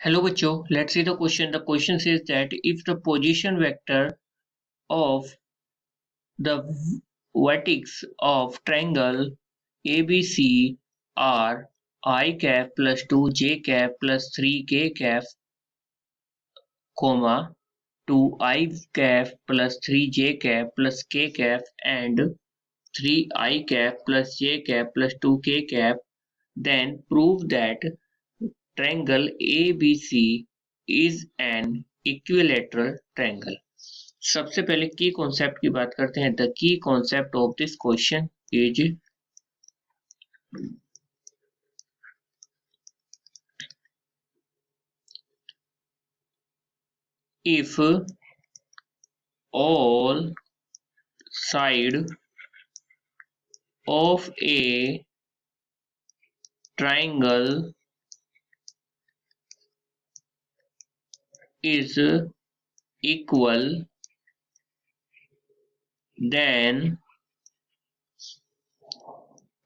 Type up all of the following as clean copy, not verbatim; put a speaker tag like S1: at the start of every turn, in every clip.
S1: Hello बच्चों, let's see the question. The question says that if the position vector of the vertex of triangle ABC are I cap plus 2 j cap plus 3 k cap, comma 2 I cap plus 3 j cap plus k cap and 3 I cap plus j cap plus 2 k cap, then prove that triangle ABC is an equilateral triangle. सबसे पहले की concept की बात करते हैं. The key concept of this question is if all side of a triangle is equal, then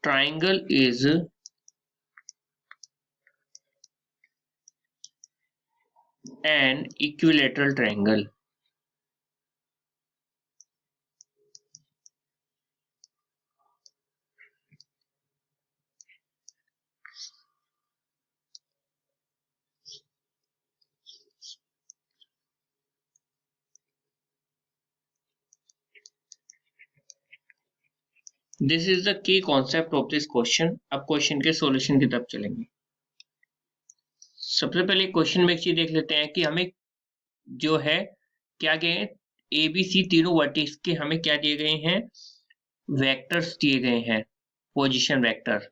S1: triangle is an equilateral triangle. This is the key concept of this question. अब question के solution की तरफ चलेंगे. सबसे पहले question में एक चीज देख लेते हैं कि हमें जो है क्या गए हैं, ए बी सी तीनों वर्टिक्स के हमें क्या दिए गए हैं, वेक्टर्स दिए गए हैं, पोजीशन वेक्टर.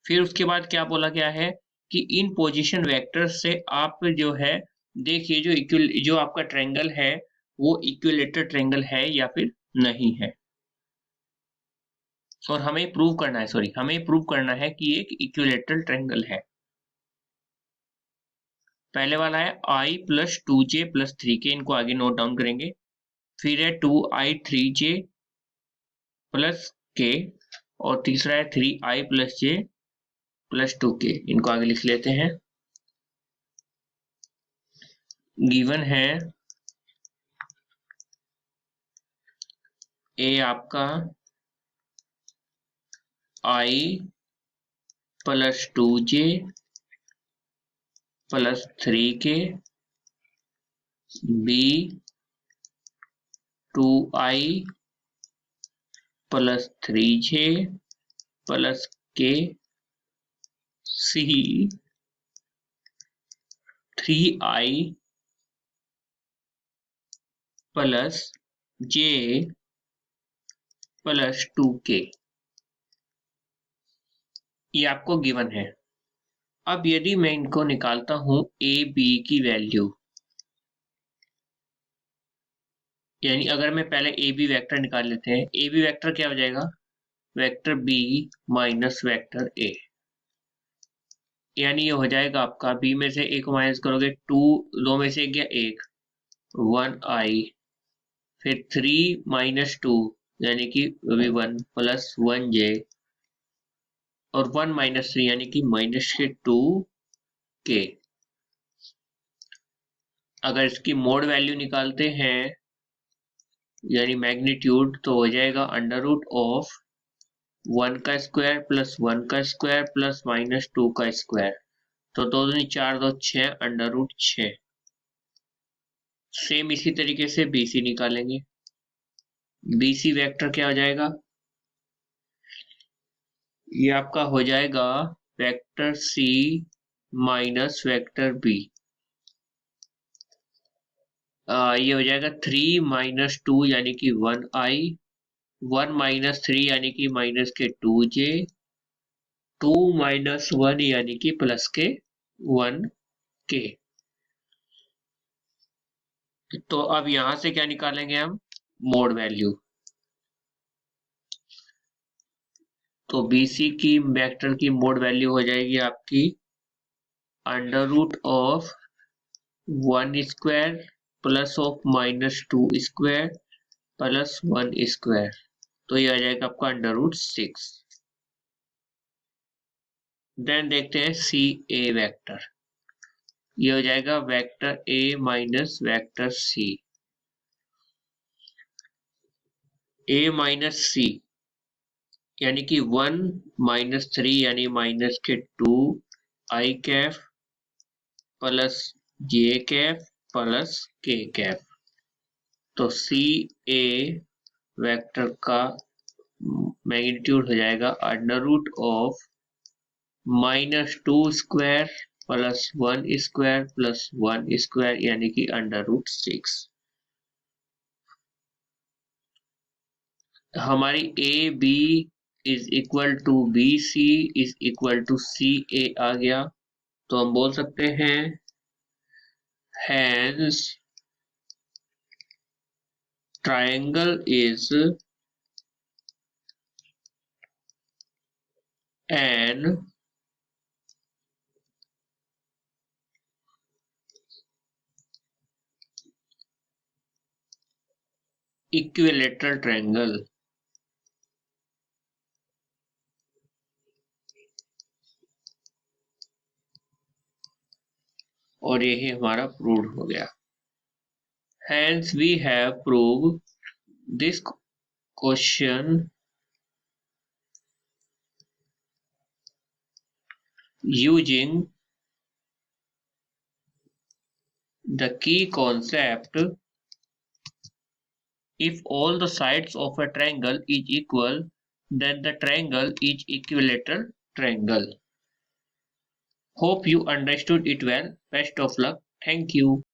S1: फिर उसके बाद क्या बोला गया है कि इन पोजीशन वेक्टर्स से आप जो है देखिए जो आपका ट्रायंगल है वो इक्विलेटरल ट्रायंगल है या फिर नहीं है. और हमें प्रूव करना है कि एक इक्विलेटरल ट्रायंगल है. पहले वाला है आई प्लस 2j प्लस 3k, इनको आगे नोट डाउन करेंगे. फिर है 2i 3j प्लस k और तीसरा है 3i plus j plus 2k, इनको आगे लिख लेते हैं. गिवन है ए आपका i plus 2j plus 3k, b 2i plus 3j plus k, c 3i plus j plus 2k. ये आपको गिवन है. अब यदि मैं इनको निकालता हूं ए बी की वैल्यू, यानी अगर मैं पहले ए बी वेक्टर निकाल लेते हैं, ए बी वेक्टर क्या हो जाएगा, vector B minus vector A, यानी ये हो जाएगा आपका बी में से ए को माइनस करोगे 2, 2 में से एक गया 1, 1i, फिर 3 माइनस 2 यानी कि 1 प्लस 1j और 1 माइनस 3 यानी कि माइनस के 2k. अगर इसकी मोड वैल्यू निकालते हैं यानी मैग्नीट्यूड, तो हो जाएगा अंडर रूट ऑफ 1 का स्क्वायर प्लस 1 का स्क्वायर प्लस माइनस 2 का स्क्वायर, तो 2 दूनी 4 2 6 अंडर रूट 6. सेम इसी तरीके से बीसी निकालेंगे. बीसी वेक्टर क्या हो जाएगा, ये आपका हो जाएगा vector C minus vector B. ये हो जाएगा 3 माइनस 2 यानी कि 1i, 1 माइनस 3 यानी कि माइनस के 2j, 2 माइनस 1 यानी कि प्लस के 1k. तो अब यहां से क्या निकालेंगे हम, मोड वैल्यू. तो BC की वेक्टर की मोड वैल्यू हो जाएगी आपकी under root of 1 square plus of minus 2 square plus 1 square, तो ये आ जाएगा आपका अंडर रूट 6. देन देखते हैं सी ए वेक्टर. ये हो जाएगा vector A minus vector C. A minus C यानी कि 1 माइनस 3 यानी माइनस के 2 i cap plus J cap plus K cap. तो सी ए वेक्टर का मैग्नीट्यूड हो जाएगा under root of -2 square plus 1 square plus 1 square यानी कि अंडर रूट 6। हमारी A B is equal to B C is equal to C A आ गया। तो हम बोल सकते हैं hence triangle is an equilateral triangle। और यही हमारा प्रूव हो गया। Hence we have proved this question using the key concept: if all the sides of a triangle is equal, then the triangle is equilateral triangle. Hope you understood it well. Best of luck. Thank you.